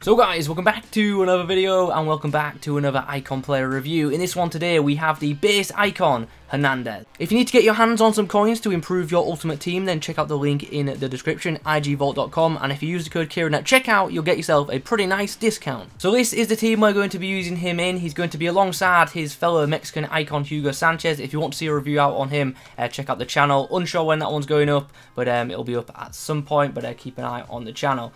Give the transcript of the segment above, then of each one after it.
So guys, welcome back to another video and welcome back to another Icon player review. In this one today we have the base Icon Hernandez. If you need to get your hands on some coins to improve your ultimate team, then check out the link in the description, igvault.com, and if you use the code Kieran at checkout, you'll get yourself a pretty nice discount. So this is the team we're going to be using him in. He's going to be alongside his fellow Mexican icon Hugo Sanchez. If you want to see a review out on him, check out the channel. Unsure when that one's going up, but it'll be up at some point, but keep an eye on the channel.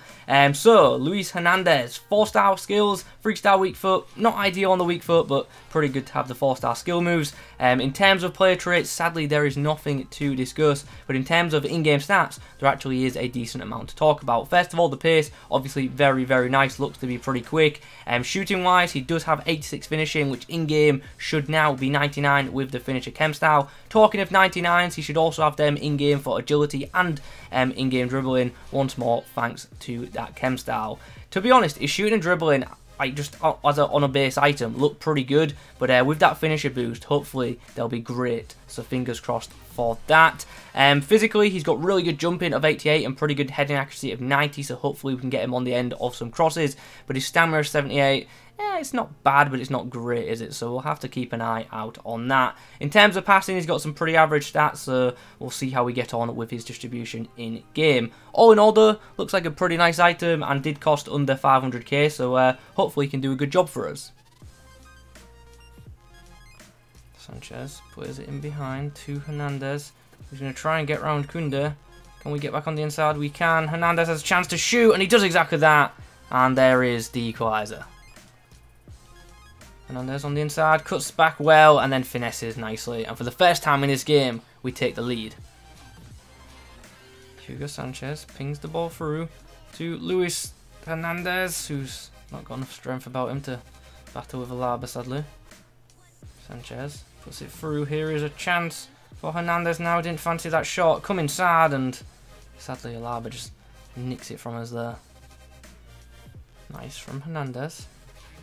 So Luis Hernandez, 4-star skills, 3-star weak foot. Not ideal on the weak foot, but pretty good to have the 4-star skill moves. In terms of player traits, sadly there is nothing to discuss, but in terms of in-game stats, there actually is a decent amount to talk about. First of all, the pace, obviously very nice, looks to be pretty quick. Shooting wise, he does have 86 finishing, which in-game should now be 99 with the finisher chem style. Talking of 99s, he should also have them in-game for agility and in-game dribbling, once more thanks to that chem style. To be honest, his shooting and dribbling, just as on a base item, look pretty good, but with that finisher boost, hopefully they'll be great, so fingers crossed for that. Physically, he's got really good jumping of 88 and pretty good heading accuracy of 90, so hopefully we can get him on the end of some crosses, but his stamina is 78. It's not bad, but it's not great, is it? So we'll have to keep an eye out on that. In terms of passing, he's got some pretty average stats, so we'll see how we get on with his distribution in game. All in all, though, looks like a pretty nice item and did cost under 500k, so hopefully he can do a good job for us. Sanchez plays it in behind to Hernandez. He's going to try and get round Kunde. Can we get back on the inside? We can. Hernandez has a chance to shoot, and he does exactly that. And there is the equaliser. Hernandez on the inside, cuts back well, and then finesses nicely. And for the first time in this game, we take the lead. Hugo Sanchez pings the ball through to Luis Hernandez, who's not got enough strength about him to battle with Alaba, sadly. Sanchez puts it through. Here is a chance for Hernandez now. Didn't fancy that shot. Come inside, and sadly Alaba just nicks it from us there. Nice from Hernandez,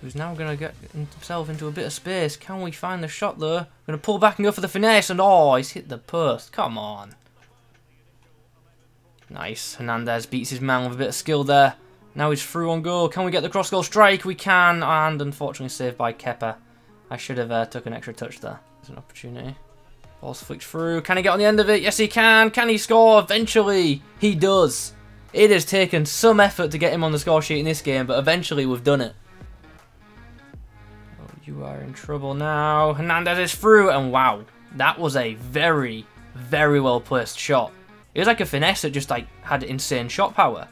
who's now going to get himself into a bit of space. Can we find the shot though? Going to pull back and go for the finesse, and oh, he's hit the post. Come on. Nice. Hernandez beats his man with a bit of skill there. Now he's through on goal. Can we get the cross-goal strike? We can, and unfortunately saved by Kepa. I should have took an extra touch there. There's an opportunity. Ball's flicked through. Can he get on the end of it? Yes, he can. Can he score? Eventually, he does. It has taken some effort to get him on the score sheet in this game, but eventually we've done it. You are in trouble now. Hernandez is through, and wow, that was a very well placed shot. It was like a finesse that just had insane shot power.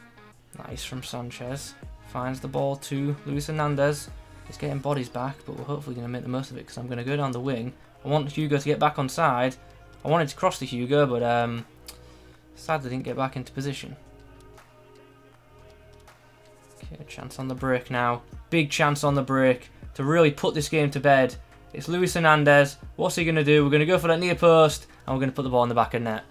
Nice from Sanchez. Finds the ball to Luis Hernandez. He's getting bodies back, but we're hopefully going to make the most of it because I'm going to go down the wing. I want Hugo to get back on side. I wanted to cross to Hugo, but sadly didn't get back into position. Okay, a chance on the break now. Big chance on the break to really put this game to bed. It's Luis Hernandez. What's he going to do? We're going to go for that near post, and we're going to put the ball in the back of net.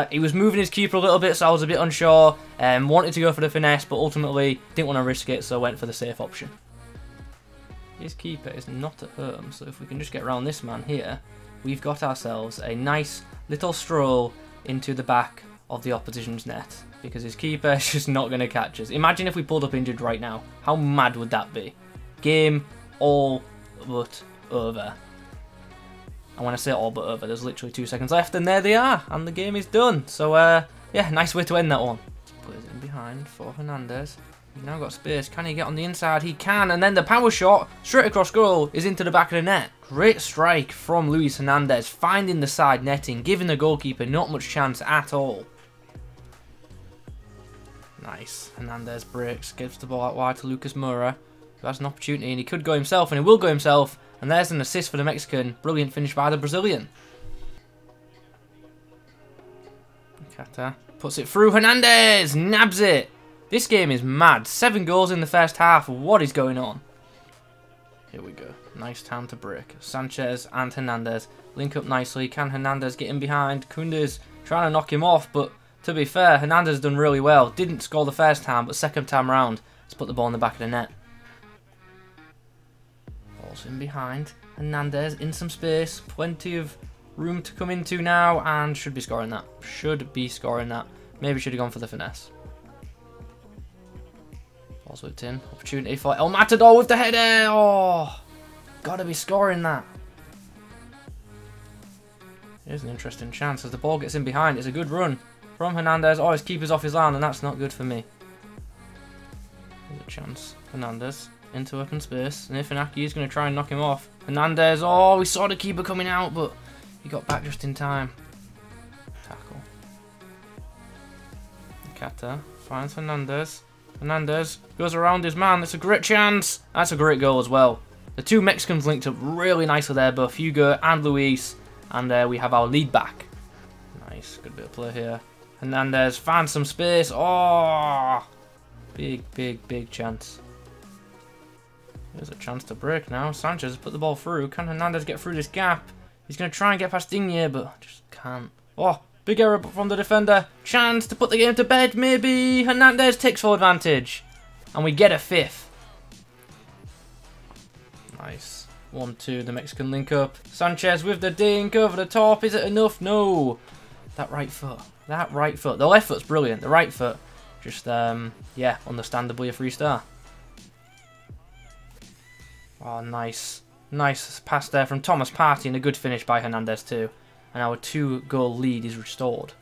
He was moving his keeper a little bit, so I was a bit unsure. Wanted to go for the finesse, but ultimately didn't want to risk it, so went for the safe option. His keeper is not at home, so if we can just get around this man here, we've got ourselves a nice little stroll into the back of the opposition's net, because his keeper is just not going to catch us. Imagine if we pulled up injured right now. How mad would that be? Game all but over. And when I say all but over, there's literally 2 seconds left, and there they are, and the game is done. So yeah, nice way to end that one. Plays it in behind for Hernandez. He's now got space. Can he get on the inside? He can, and then the power shot straight across goal is into the back of the net. Great strike from Luis Hernandez, finding the side netting, giving the goalkeeper not much chance at all. Nice. Hernandez breaks, gives the ball out wide to Lucas Moura, who has an opportunity, and he could go himself, and he will go himself, and there's an assist for the Mexican. Brilliant finish by the Brazilian. Kata puts it through. Hernandez nabs it. This game is mad. 7 goals in the first half. What is going on? Here we go. Nice time to break. Sanchez and Hernandez link up nicely. Can Hernandez get in behind? Kunde's trying to knock him off, but to be fair, Hernandez has done really well. Didn't score the first time, but second time round, let's put the ball in the back of the net. Ball's in behind. Hernandez in some space. Plenty of room to come into now, and should be scoring that. Should be scoring that. Maybe should have gone for the finesse. Ball's whipped in. Opportunity for El Matador with the header. Oh, gotta be scoring that. Here's an interesting chance as the ball gets in behind. It's a good run from Hernandez. Oh, his keeper's off his line, and that's not good for me. There's a chance. Hernandez into open space. And Ifanaki is going to try and knock him off. Hernandez. Oh, we saw the keeper coming out, but he got back just in time. Tackle. Kata finds Hernandez. Hernandez goes around his man. That's a great chance. That's a great goal as well. The two Mexicans linked up really nicely there, both Hugo and Luis. And there we have our lead back. Nice. Good bit of play here. Hernandez finds some space. Oh! Big chance. There's a chance to break now. Sanchez put the ball through. Can Hernandez get through this gap? He's going to try and get past Digne, but just can't. Oh! Big error from the defender. Chance to put the game to bed, maybe. Hernandez takes full advantage. And we get a fifth. Nice. 1-2, the Mexican link up. Sanchez with the dink over the top. Is it enough? No. That right foot. That right foot. The left foot's brilliant. The right foot, just, yeah, understandably a 3-star. Oh, nice. Nice pass there from Thomas Partey and a good finish by Hernandez too. And our 2-goal lead is restored.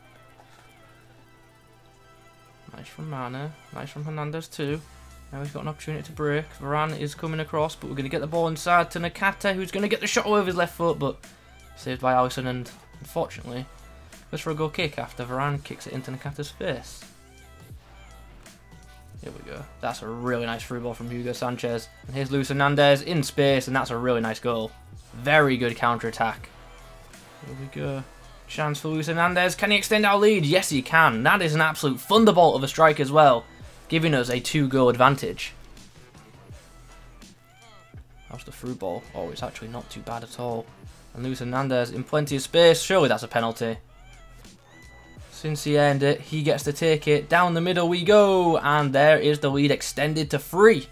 Nice from Mane. Nice from Hernandez too. Now he's got an opportunity to break. Varane is coming across, but we're going to get the ball inside to Nakata, who's going to get the shot over his left foot, but saved by Alisson, and unfortunately goes for a goal kick after Varane kicks it into Nakata's face. Here we go. That's a really nice through ball from Hugo Sanchez. And here's Luis Hernandez in space, and that's a really nice goal. Very good counter-attack. Here we go. Chance for Luis Hernandez. Can he extend our lead? Yes, he can. That is an absolute thunderbolt of a strike as well, giving us a 2-goal advantage. How's the through ball? Oh, it's actually not too bad at all. And Luis Hernandez in plenty of space. Surely that's a penalty. Since he earned it, he gets to take it. Down the middle we go. And there is the lead extended to 3.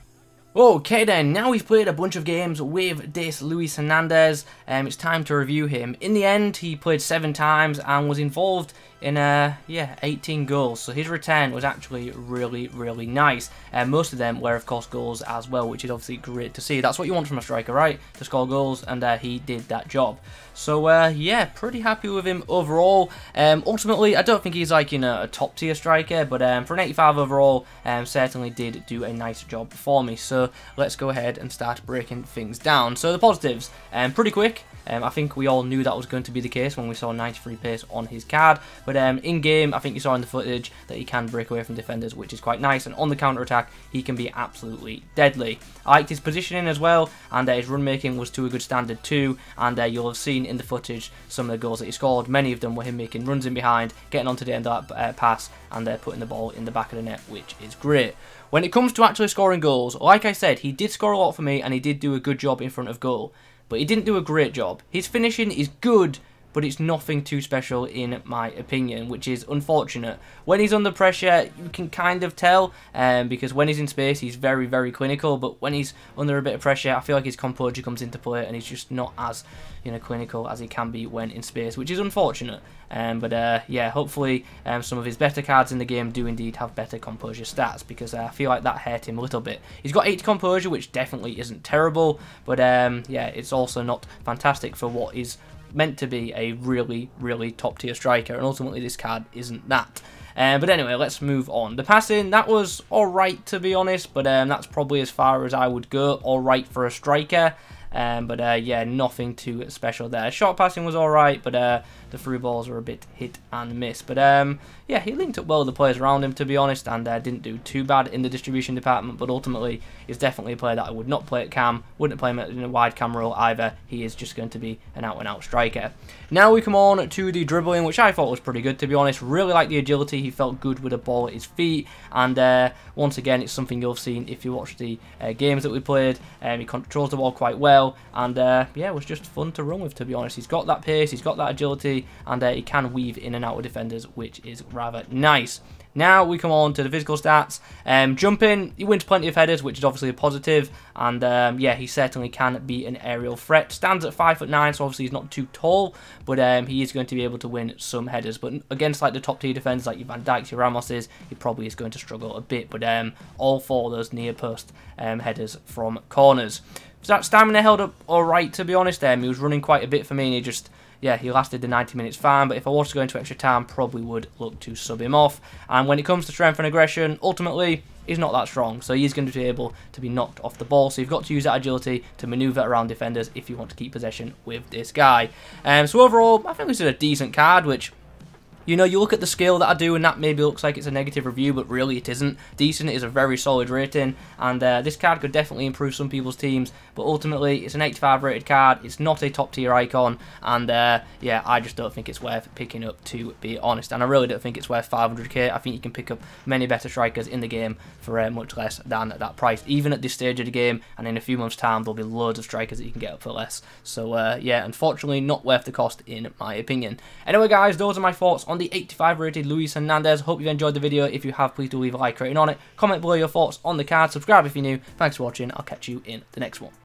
Okay then, now we've played a bunch of games with this Luis Hernandez. It's time to review him. In the end, he played 7 times and was involved in 18 goals. So his return was actually really nice. Most of them were of course goals as well, which is obviously great to see. That's what you want from a striker, right? To score goals, and he did that job. So yeah, pretty happy with him overall. Ultimately, I don't think he's like a top tier striker, but for an 85 overall, certainly did do a nice job for me. So let's go ahead and start breaking things down. So the positives, pretty quick. I think we all knew that was going to be the case when we saw 93 pace on his card. But in game, I think you saw in the footage that he can break away from defenders, which is quite nice. And on the counter attack, he can be absolutely deadly. I liked his positioning as well, and his run making was to a good standard too. And you'll have seen in the footage some of the goals that he scored. Many of them were him making runs in behind, getting onto the end of that pass, and putting the ball in the back of the net, which is great. When it comes to actually scoring goals, like I said, he did score a lot for me, and he did do a good job in front of goal. But he didn't do a great job. His finishing is good, but it's nothing too special in my opinion, which is unfortunate. When he's under pressure, you can kind of tell, because when he's in space, he's very clinical, but when he's under a bit of pressure, I feel like his composure comes into play, and he's just not as clinical as he can be when in space, which is unfortunate. But yeah, hopefully some of his better cards in the game do indeed have better composure stats, because I feel like that hurt him a little bit. He's got 80 composure, which definitely isn't terrible, but yeah, it's also not fantastic for what is meant to be a really top tier striker, and ultimately this card isn't that. But anyway, let's move on. The passing, that was alright to be honest, but that's probably as far as I would go. Alright for a striker. But yeah, nothing too special there. Short passing was alright, but the through balls were a bit hit and miss. But yeah, he linked up well with the players around him, to be honest, and didn't do too bad in the distribution department, but ultimately is definitely a player that I would not play at cam, wouldn't play him in a wide cam role either. He is just going to be an out-and-out striker. Now we come on to the dribbling, which I thought was pretty good, to be honest. Really like the agility. He felt good with the ball at his feet, and once again, it's something you'll have seen if you watch the games that we played. He controls the ball quite well, and yeah, it was just fun to run with, to be honest. He's got that pace, he's got that agility, and he can weave in and out of defenders, which is rather nice. Now we come on to the physical stats. Jumping, he wins plenty of headers, which is obviously a positive, and yeah, he certainly can be an aerial threat. Stands at 5'9", so obviously he's not too tall, but he is going to be able to win some headers. But against like the top tier defenders like your Van Dijks, your Ramoses, he probably is going to struggle a bit. But all 4 of those near post headers from corners. Stamina held up alright, to be honest. He was running quite a bit for me, and he just, yeah, he lasted the 90 minutes fine, but if I was to go into extra time, probably would look to sub him off. And when it comes to strength and aggression, ultimately, he's not that strong, so he's going to be able to be knocked off the ball, so you've got to use that agility to manoeuvre around defenders if you want to keep possession with this guy. So overall, I think this is a decent card, which, you know, you look at the skill that I do and that maybe looks like it's a negative review, but really it isn't. Decent is a very solid rating, and this card could definitely improve some people's teams, but ultimately it's an 85 rated card. It's not a top tier icon, and yeah, I just don't think it's worth picking up, to be honest, and I really don't think it's worth 500k. I think you can pick up many better strikers in the game for much less than that price, even at this stage of the game, and in a few months time there'll be loads of strikers that you can get up for less. So yeah, unfortunately not worth the cost in my opinion. Anyway guys, those are my thoughts on the 85 rated Luis Hernandez. Hope you've enjoyed the video. If you have, please do leave a like rating on it. Comment below your thoughts on the card. Subscribe if you're new. Thanks for watching. I'll catch you in the next one.